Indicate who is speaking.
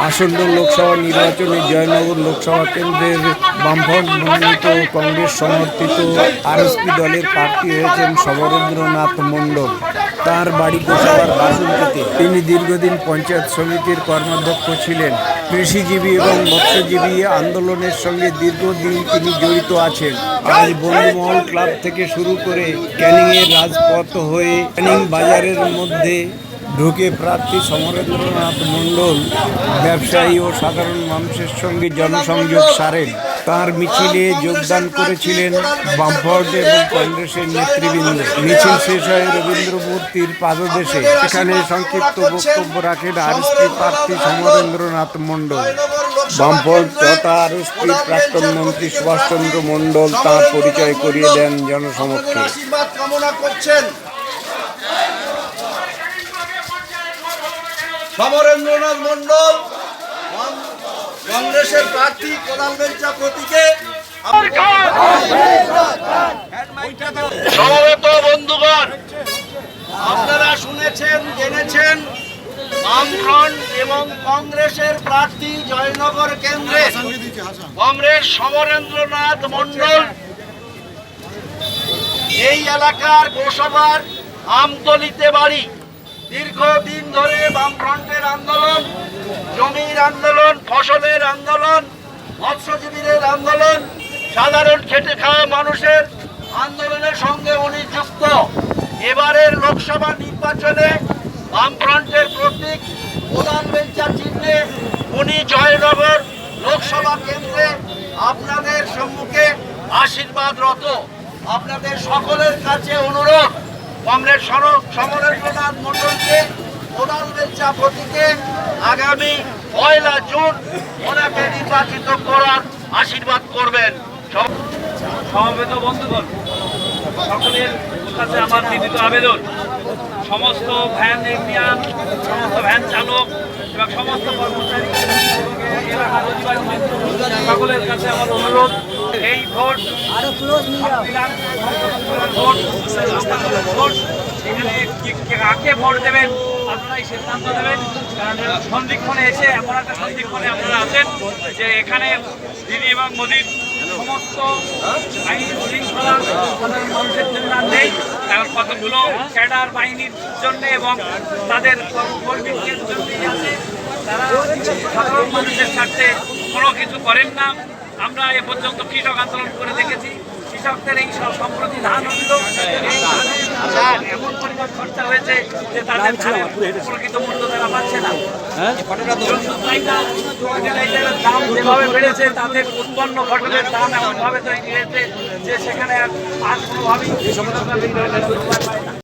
Speaker 1: আসন্ন লোকসভা নির্বাচনে জয়নগর লোকসভা কেন্দ্রের বামফ্রন্ট মনোনীত কংগ্রেস সমর্থিত আরএসপি দলের প্রার্থী হয়েছেন সমরেন্দ্রনাথ মণ্ডল। তার বাড়ি গোসাবার বাসন্তীতে। তিনি দীর্ঘদিন পঞ্চায়েত সমিতির কর্মাধ্যক্ষ ছিলেন। কৃষিজীবী এবং মৎস্যজীবী আন্দোলনের সঙ্গে দীর্ঘদিন তিনি জড়িত আছেন। আজ বন্ধুমহল ক্লাব থেকে শুরু করে ক্যানিংয়ের রাজপথ হয়ে ক্যানিং বাজারের মধ্যে ঢুকে প্রার্থী সমরেন্দ্রনাথ মণ্ডল ব্যবসায়ী ও সাধারণ মানুষের সঙ্গে জনসংযোগ সারেন। তার মিছিলে যোগদান করেছিলেন বামফ্রন্ট এবং কংগ্রেসের নেতৃবৃন্দ। মিছিল শেষ হয় রবীন্দ্র মূর্তির পাদদেশে। এখানে সংক্ষিপ্ত বক্তব্য রাখেন আরএসপি প্রার্থী সমরেন্দ্রনাথ মণ্ডল। বামফ্রন্ট তথা আরএসপির প্রাক্তন মন্ত্রী সুভাষচন্দ্র মণ্ডল তাঁর পরিচয় করিয়ে দেন জনসমক্ষে।
Speaker 2: আশীর্বাদ কামনা করছেন সমরেন্দ্রনাথ মণ্ডল কংগ্রেসের প্রার্থী কোদাল বেলচা প্রতীকে। সমবেত বন্ধুগণ, আপনারা শুনেছেন জেনেছেন বামফ্রন্ট এবং কংগ্রেসের প্রার্থী জয়নগর কেন্দ্রে কংগ্রেস সমরেন্দ্রনাথ মণ্ডল এই এলাকার গোসাবার আমতলিতে বাড়ি। দীর্ঘদিন ধরে বামফ্রন্টের আন্দোলন, জমির আন্দোলন, ফসলের আন্দোলন, মৎস্যজীবীদের আন্দোলন, সাধারণ খেটে খাওয়া মানুষের আন্দোলনের সঙ্গে উনি যুক্ত। এবারের লোকসভা নির্বাচনে বামফ্রন্টের প্রতীক কোদাল বেলচা চিহ্নে উনি জয়নগর লোকসভা কেন্দ্রে আপনাদের সম্মুখে আশীর্বাদরত। আপনাদের সকলের কাছে অনুরোধ, কংগ্রেস সমরেন্দ্রনাথ মণ্ডলকে কোদাল বেলচা প্রতীকে আগামী 1 জুন ওনাকে নির্বাচিত করার আশীর্বাদ করবেন।
Speaker 3: সমবেত বন্ধুগণ, সকলের কাছে আমার বিনীত আবেদন, সমস্ত ভ্যান ইউনিয়ন, সমস্ত ভ্যান চালক এবং সমস্ত কর্মচারী সকলের কাছে আমার অনুরোধ, এই ভোট ভোট এখানে কাকে ভোট দেবেন আপনারাই সিদ্ধান্ত দেবেন। কারণ সন্ধিক্ষণে এসে এমন একটা সন্ধিক্ষণে আপনারা আছেন যে এখানে দিদি এবং মোদির সমস্ত আইন শৃঙ্খলা সাধারণ মানুষের জন্য নেই, কারণ কতগুলো ক্যাডার বাহিনীর জন্য এবং তাদের কর্মীদের জন্যই আছে। তারা সাধারণ মানুষের স্বার্থে কোনো কিছু করেন না। আমরা এ পর্যন্ত কৃষক আন্দোলন করে দেখেছি, কৃষকদের এই সম্প্রতি ধান হলো এমন পরিমাণ খরচা হয়েছে যে তাদের প্রকৃত মূল্য তারা পাচ্ছে না। দাম যেভাবে বেড়েছে, তাদের উৎপন্ন ফসলের দাম এমনভাবে তৈরি হয়েছে যে সেখানে আর কোনোভাবেই